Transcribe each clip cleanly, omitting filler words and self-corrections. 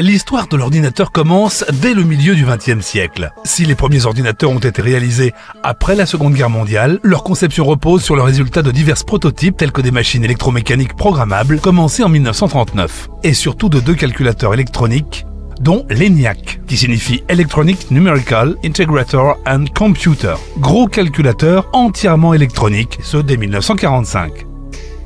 L'histoire de l'ordinateur commence dès le milieu du XXe siècle. Si les premiers ordinateurs ont été réalisés après la Seconde Guerre mondiale, leur conception repose sur le résultat de divers prototypes tels que des machines électromécaniques programmables commencées en 1939, et surtout de deux calculateurs électroniques, dont l'ENIAC, qui signifie Electronic Numerical Integrator and Computer, gros calculateur entièrement électronique, ce dès 1945.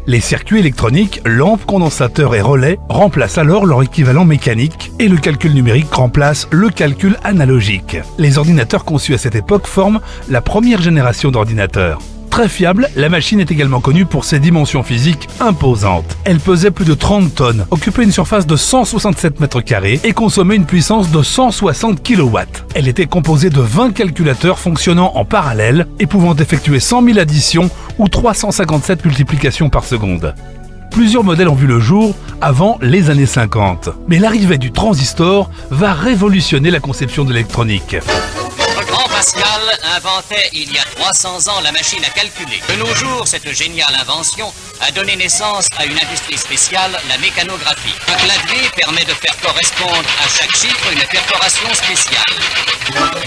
Les circuits électroniques, lampes, condensateurs et relais remplacent alors leur équivalent mécanique et le calcul numérique remplace le calcul analogique. Les ordinateurs conçus à cette époque forment la première génération d'ordinateurs. Très fiable, la machine est également connue pour ses dimensions physiques imposantes. Elle pesait plus de 30 tonnes, occupait une surface de 167 mètres carrés et consommait une puissance de 160 kW. Elle était composée de 20 calculateurs fonctionnant en parallèle et pouvant effectuer 100 000 additions ou 357 multiplications par seconde. Plusieurs modèles ont vu le jour avant les années 50. Mais l'arrivée du transistor va révolutionner la conception de l'électronique. Pascal inventait il y a 300 ans la machine à calculer. De nos jours, cette géniale invention a donné naissance à une industrie spéciale, la mécanographie. Un clavier permet de faire correspondre à chaque chiffre une perforation spéciale.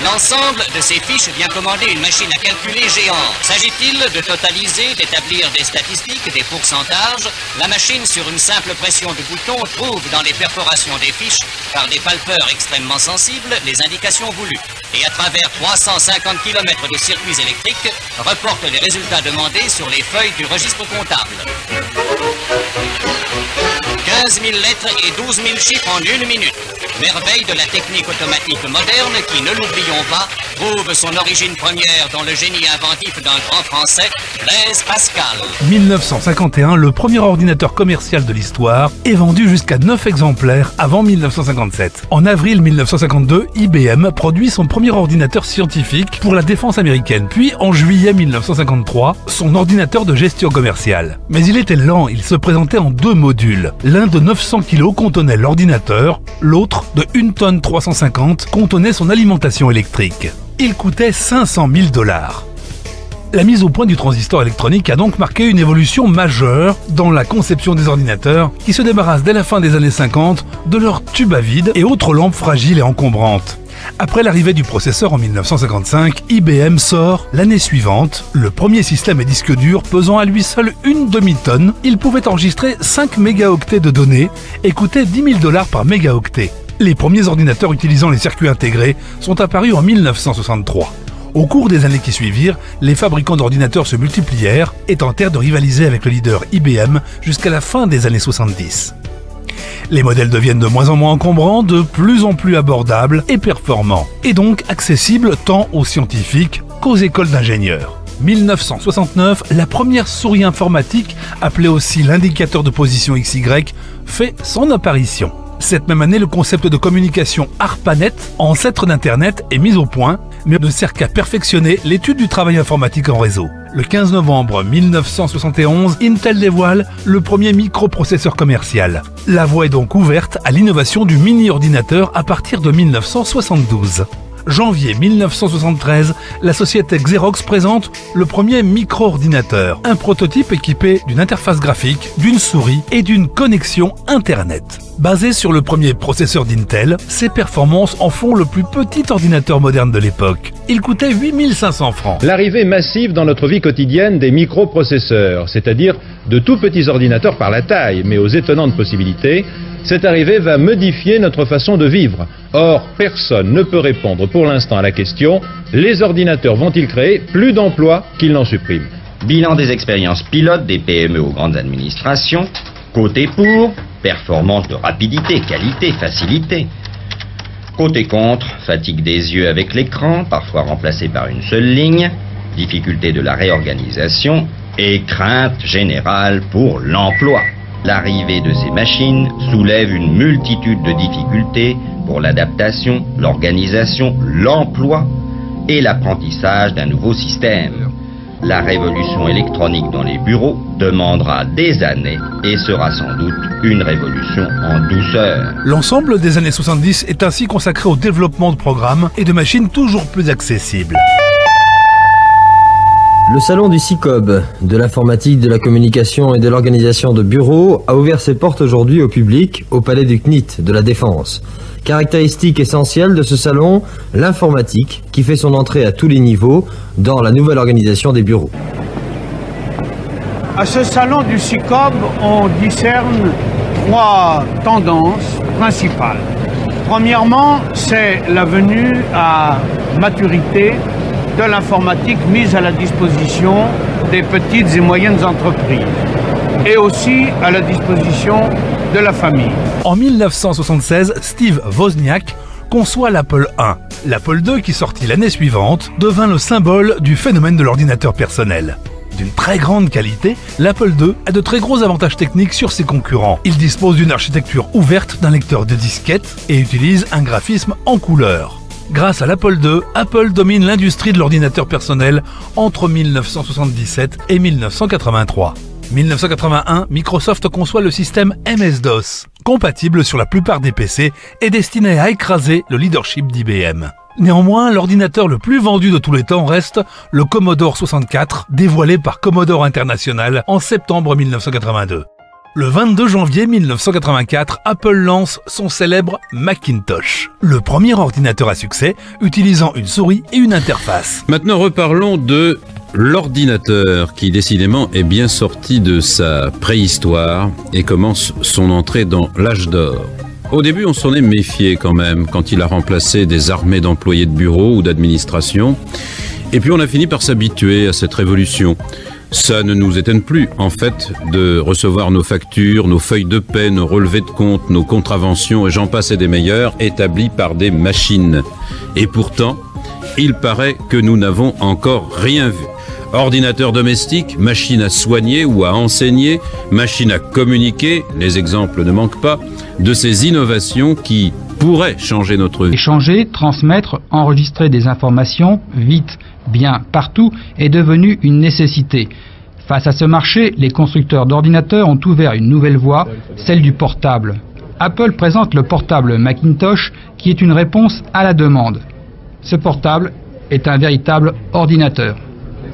L'ensemble de ces fiches vient commander une machine à calculer géante. S'agit-il de totaliser, d'établir des statistiques, des pourcentages? La machine, sur une simple pression de bouton, trouve dans les perforations des fiches, par des palpeurs extrêmement sensibles, les indications voulues. Et à travers 350 km de circuits électriques, reporte les résultats demandés sur les feuilles du registre comptable. 15 000 lettres et 12 000 chiffres en une minute. Merveille de la technique automatique moderne qui, ne l'oublions pas, trouve son origine première dans le génie inventif d'un grand Français, Blaise Pascal. 1951, le premier ordinateur commercial de l'histoire est vendu jusqu'à 9 exemplaires avant 1957. En avril 1952, IBM produit son premier ordinateur scientifique pour la défense américaine. Puis, en juillet 1953, son ordinateur de gestion commerciale. Mais il était lent, il se présentait en deux modules. L'un de 900 kg contenait l'ordinateur, l'autre de 1 tonne 350 contenait son alimentation électrique. Il coûtait 500 000 $. La mise au point du transistor électronique a donc marqué une évolution majeure dans la conception des ordinateurs qui se débarrassent dès la fin des années 50 de leurs tubes à vide et autres lampes fragiles et encombrantes. Après l'arrivée du processeur en 1955, IBM sort l'année suivante le premier système à disque dur pesant à lui seul une demi-tonne. Il pouvait enregistrer 5 mégaoctets de données et coûtait 10 000 $ par mégaoctet. Les premiers ordinateurs utilisant les circuits intégrés sont apparus en 1963. Au cours des années qui suivirent, les fabricants d'ordinateurs se multiplièrent et tentèrent de rivaliser avec le leader IBM jusqu'à la fin des années 70. Les modèles deviennent de moins en moins encombrants, de plus en plus abordables et performants, et donc accessibles tant aux scientifiques qu'aux écoles d'ingénieurs. 1969, la première souris informatique, appelée aussi l'indicateur de position XY, fait son apparition. Cette même année, le concept de communication ARPANET, ancêtre d'Internet, est mis au point, mais ne sert qu'à perfectionner l'étude du travail informatique en réseau. Le 15 novembre 1971, Intel dévoile le premier microprocesseur commercial. La voie est donc ouverte à l'innovation du mini-ordinateur à partir de 1972. Janvier 1973, la société Xerox présente le premier micro-ordinateur, un prototype équipé d'une interface graphique, d'une souris et d'une connexion Internet. Basé sur le premier processeur d'Intel, ses performances en font le plus petit ordinateur moderne de l'époque. Il coûtait 8 500 francs. L'arrivée massive dans notre vie quotidienne des microprocesseurs, c'est-à-dire de tout petits ordinateurs par la taille, mais aux étonnantes possibilités, cette arrivée va modifier notre façon de vivre. Or, personne ne peut répondre pour l'instant à la question « Les ordinateurs vont-ils créer plus d'emplois qu'ils n'en suppriment ?» Bilan des expériences pilotes des PME aux grandes administrations. Côté pour, performance de rapidité, qualité, facilité. Côté contre, fatigue des yeux avec l'écran, parfois remplacé par une seule ligne, difficulté de la réorganisation et crainte générale pour l'emploi. L'arrivée de ces machines soulève une multitude de difficultés pour l'adaptation, l'organisation, l'emploi et l'apprentissage d'un nouveau système. La révolution électronique dans les bureaux demandera des années et sera sans doute une révolution en douceur. L'ensemble des années 70 est ainsi consacré au développement de programmes et de machines toujours plus accessibles. Le salon du CICOB, de l'informatique, de la communication et de l'organisation de bureaux, a ouvert ses portes aujourd'hui au public au palais du CNIT de la Défense. Caractéristique essentielle de ce salon, l'informatique qui fait son entrée à tous les niveaux dans la nouvelle organisation des bureaux. À ce salon du CICOB, on discerne 3 tendances principales. Premièrement, c'est la venue à maturité de l'informatique mise à la disposition des petites et moyennes entreprises et aussi à la disposition de la famille. En 1976, Steve Wozniak conçoit l'Apple I. L'Apple II, qui sortit l'année suivante, devint le symbole du phénomène de l'ordinateur personnel. D'une très grande qualité, l'Apple II a de très gros avantages techniques sur ses concurrents. Il dispose d'une architecture ouverte d'un lecteur de disquettes et utilise un graphisme en couleur. Grâce à l'Apple II, Apple domine l'industrie de l'ordinateur personnel entre 1977 et 1983. 1981, Microsoft conçoit le système MS-DOS, compatible sur la plupart des PC et destiné à écraser le leadership d'IBM. Néanmoins, l'ordinateur le plus vendu de tous les temps reste le Commodore 64, dévoilé par Commodore International en septembre 1982. Le 22 janvier 1984, Apple lance son célèbre Macintosh, le premier ordinateur à succès utilisant une souris et une interface. Maintenant, reparlons de l'ordinateur qui décidément est bien sorti de sa préhistoire et commence son entrée dans l'âge d'or. Au début, on s'en est méfié quand même quand il a remplacé des armées d'employés de bureau ou d'administration. Et puis on a fini par s'habituer à cette révolution. Ça ne nous étonne plus, en fait, de recevoir nos factures, nos feuilles de paie, nos relevés de compte, nos contraventions et j'en passe et des meilleurs, établis par des machines. Et pourtant, il paraît que nous n'avons encore rien vu. Ordinateur domestique, machine à soigner ou à enseigner, machine à communiquer, les exemples ne manquent pas, de ces innovations qui pourraient changer notre vie. Échanger, transmettre, enregistrer des informations, vite, bien, partout, est devenu une nécessité. Face à ce marché, les constructeurs d'ordinateurs ont ouvert une nouvelle voie, celle du portable. Apple présente le portable Macintosh qui est une réponse à la demande. Ce portable est un véritable ordinateur.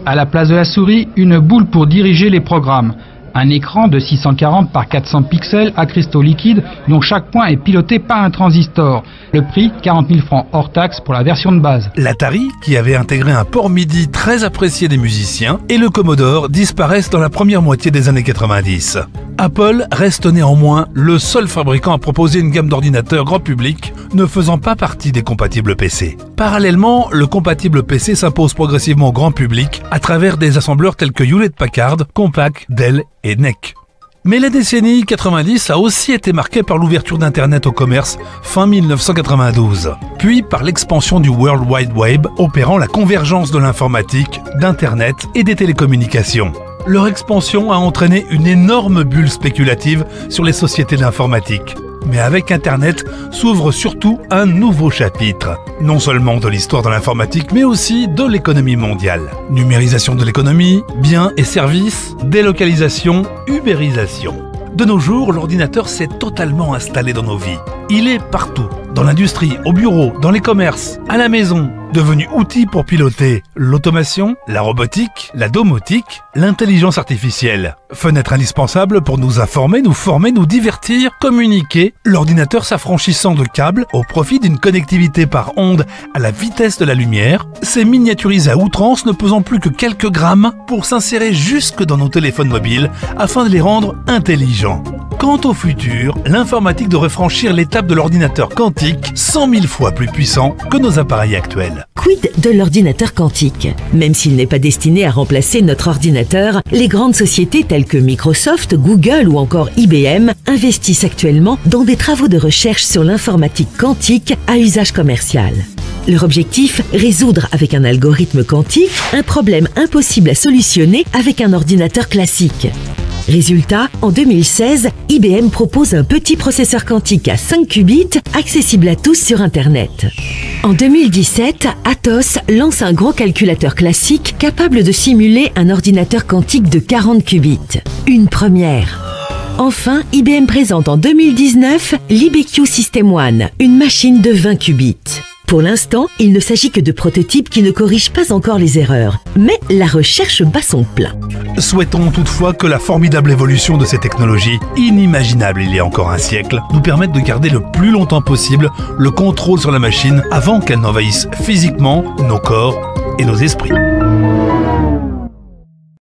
À la place de la souris, une boule pour diriger les programmes. Un écran de 640 par 400 pixels à cristaux liquides dont chaque point est piloté par un transistor. Le prix, 40 000 francs hors taxe pour la version de base. L'Atari, qui avait intégré un port MIDI très apprécié des musiciens, et le Commodore disparaissent dans la première moitié des années 90. Apple reste néanmoins le seul fabricant à proposer une gamme d'ordinateurs grand public ne faisant pas partie des compatibles PC. Parallèlement, le compatible PC s'impose progressivement au grand public à travers des assembleurs tels que Hewlett-Packard, Compaq, Dell et NEC. Mais la décennie 90 a aussi été marquée par l'ouverture d'Internet au commerce fin 1992, puis par l'expansion du World Wide Web opérant la convergence de l'informatique, d'Internet et des télécommunications. Leur expansion a entraîné une énorme bulle spéculative sur les sociétés de l'informatique. Mais avec Internet s'ouvre surtout un nouveau chapitre, non seulement de l'histoire de l'informatique, mais aussi de l'économie mondiale. Numérisation de l'économie, biens et services, délocalisation, ubérisation. De nos jours, l'ordinateur s'est totalement installé dans nos vies. Il est partout, dans l'industrie, au bureau, dans les commerces, à la maison, devenu outil pour piloter l'automation, la robotique, la domotique, l'intelligence artificielle. Fenêtre indispensable pour nous informer, nous former, nous divertir, communiquer, l'ordinateur s'affranchissant de câbles au profit d'une connectivité par onde à la vitesse de la lumière, s'est miniaturisé à outrance ne pesant plus que quelques grammes pour s'insérer jusque dans nos téléphones mobiles afin de les rendre intelligents. Quant au futur, l'informatique devrait franchir l'étape de l'ordinateur quantique 100 000 fois plus puissant que nos appareils actuels. Quid de l'ordinateur quantique? Même s'il n'est pas destiné à remplacer notre ordinateur, les grandes sociétés telles que Microsoft, Google ou encore IBM investissent actuellement dans des travaux de recherche sur l'informatique quantique à usage commercial. Leur objectif, résoudre avec un algorithme quantique un problème impossible à solutionner avec un ordinateur classique. Résultat, en 2016, IBM propose un petit processeur quantique à 5 qubits, accessible à tous sur Internet. En 2017, Atos lance un gros calculateur classique capable de simuler un ordinateur quantique de 40 qubits. Une première. Enfin, IBM présente en 2019 l'IBQ System One, une machine de 20 qubits. Pour l'instant, il ne s'agit que de prototypes qui ne corrigent pas encore les erreurs. Mais la recherche bat son plein. Souhaitons toutefois que la formidable évolution de ces technologies, inimaginables il y a encore un siècle, nous permette de garder le plus longtemps possible le contrôle sur la machine avant qu'elle n'envahisse physiquement nos corps et nos esprits.